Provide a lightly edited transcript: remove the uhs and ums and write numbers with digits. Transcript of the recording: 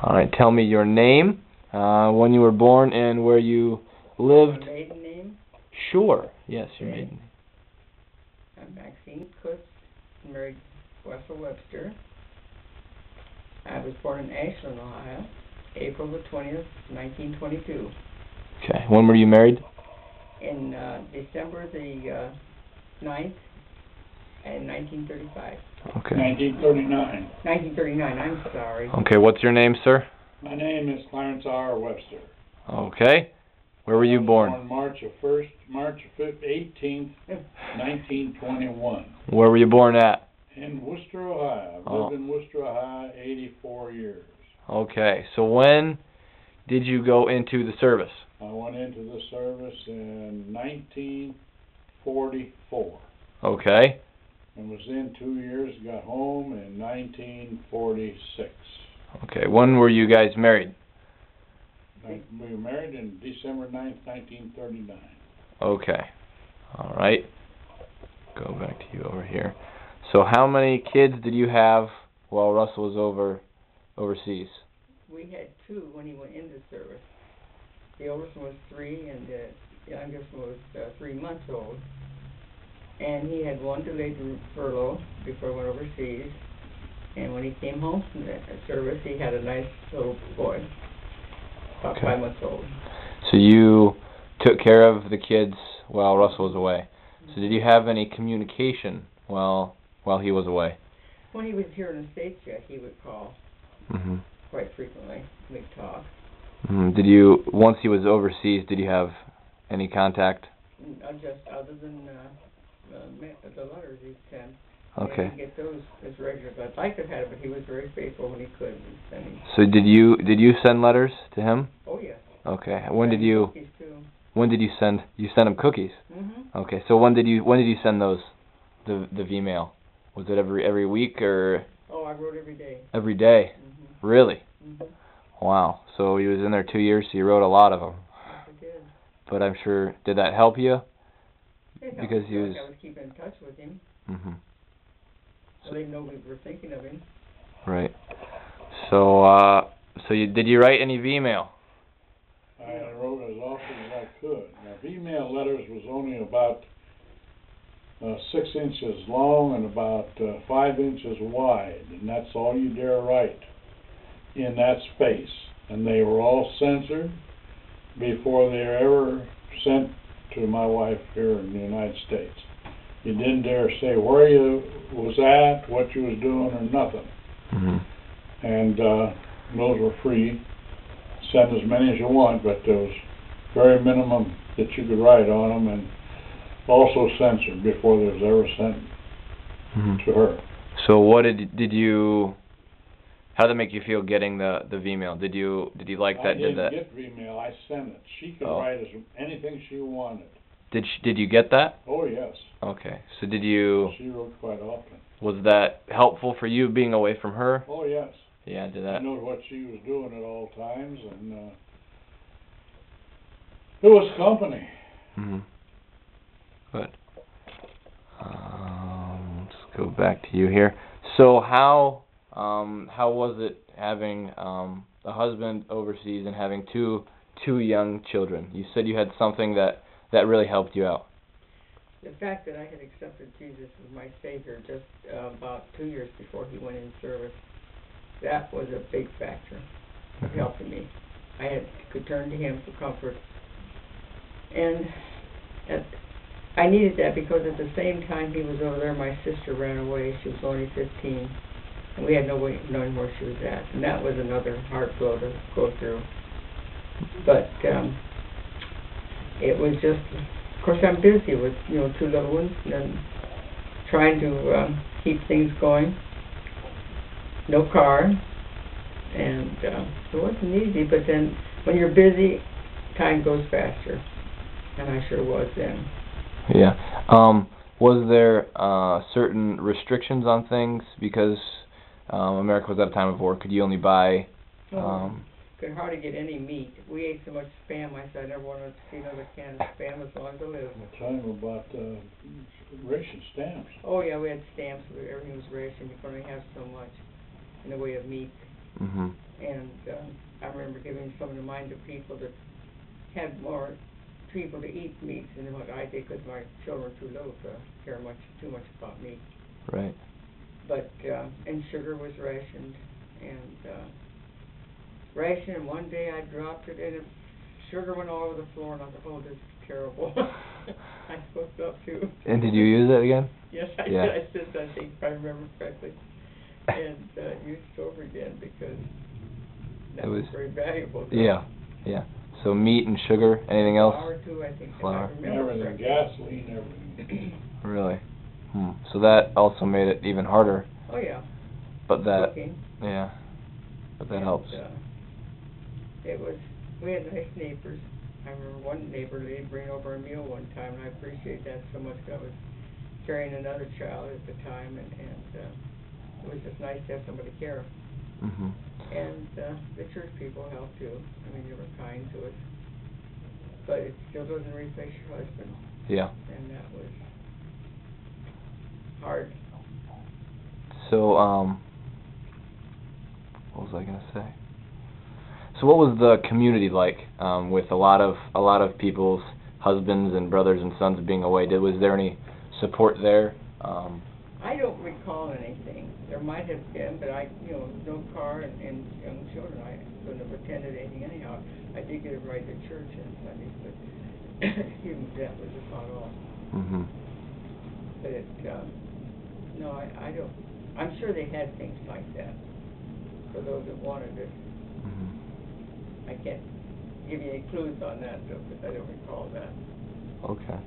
All right, tell me your name, when you were born, and where you lived. My maiden name? Sure. Yes, your maiden name. I'm Maxine Kutz, married Russell Webster. I was born in Ashland, Ohio, April the 20th, 1922. Okay. When were you married? In December the 9th, in 1935. Okay. 1939. 1939, I'm sorry. Okay, what's your name, sir? My name is Clarence R. Webster. Okay. Where were you born? On March 18th, 1921. Where were you born at? In Worcester, Ohio. I've lived in Worcester, Ohio, 84 years. Okay, so when did you go into the service? I went into the service in 1944. Okay. And was in 2 years, got home in 1946. Okay, when were you guys married? We were married in December 9th, 1939. Okay. All right. Go back to you over here. So how many kids did you have while Russell was overseas? We had 2 when he went into service. The oldest one was 3, and the youngest one was 3 months old. And he had 1 delayed furlough before he went overseas. And when he came home from the service, he had a nice little boy, about 5 months old. So you took care of the kids while Russell was away. So did you have any communication while he was away? When he was here in the States yet, he would call quite frequently. We'd talk. Did you, once he was overseas, did you have any contact? Just other than the letters he'd send. Okay. I didn't get those as regular, but I'd like to have had it, but he was very faithful when he could. So did you send letters to him? Oh, yes. Okay. When did you send? You sent him cookies. Okay. So when did you send those? The V-mail. Was it every week or? Oh, I wrote every day. Every day. Really? Wow. So he was in there 2 years. So you wrote a lot of them. Yes, I did. But I'm sure, did that help you? It helped. Because he was. I was keeping in touch with him. So they know we were thinking of him. Right. So did you write any V-mail? I wrote as often as I could. Now, V-mail letters was only about 6 inches long and about 5 inches wide, and that's all you dare write in that space. And they were all censored before they were ever sent to my wife here in the United States. You didn't dare say where you was at, what you was doing, or nothing. And those were free. Send as many as you want, but there was very minimum that you could write on them, and also censored before they was ever sent to her. So what did you? How did it make you feel getting the V-mail? Did you like that? I didn't get V-mail. I sent it. She could write anything she wanted. Did you get that? Oh, yes. Okay. So did you? She wrote quite often. Was that helpful for you being away from her? Oh, yes. Yeah, did that? I know what she was doing at all times, and it was company. Good. Let's go back to you here. So how was it having a husband overseas and having two young children? You said you had something that really helped you out. The fact that I had accepted Jesus as my Savior just about 2 years before he went in service, that was a big factor of helping me. I could turn to him for comfort. And I needed that because at the same time he was over there, my sister ran away. She was only 15. And we had no way of knowing where she was at. And that was another hard blow to go through. But it was just, of course I'm busy with 2 little ones and trying to keep things going. No car, and it wasn't easy, but then when you're busy, time goes faster, and I sure was then. Yeah. Was there certain restrictions on things because America was at a time of war? Could you only buy? Could hardly get any meat. We ate so much Spam, I said I never wanted to see another can of Spam as long as I lived. We're talking about ration stamps. Oh yeah, we had stamps. Everything was rationed. You could only have so much in the way of meat. And I remember giving some of mine to people that had more people to eat meat than what I did, because my children were too little to care too much about meat. Right. But and sugar was rationed, and one day I dropped it, and sugar went all over the floor, and I thought, oh, this is terrible. I spoke up too. And did you use it again? Yes, I Yeah. did. I said, I think, if I remember correctly, and used it over again, because that was very valuable. Yeah, yeah. So meat and sugar, anything else? Flour too, I think. Flour. If I remember Everything, correctly. gasoline, everything. Really? So that also made it even harder. Oh yeah. But that, Cooking. yeah. But that And, helps. We had nice neighbors. I remember one neighbor, they'd bring over a meal one time, and I appreciate that so much. I was carrying another child at the time, and it was just nice to have somebody care. Mhm. And the church people helped too. I mean, they were kind to us. But it still doesn't replace your husband. Yeah. And that was hard. So, what was I gonna say? So, what was the community like with a lot of people's husbands and brothers and sons being away? Was there any support there? I don't recall anything. There might have been, but no car and young children. I couldn't have attended anything anyhow. I did get a ride to church on Sundays, but excuse me, that was about all. Mhm. But no, I don't. I'm sure they had things like that for those that wanted it. Mhm. I can't give you any clues on that, though, because I don't recall that. Okay.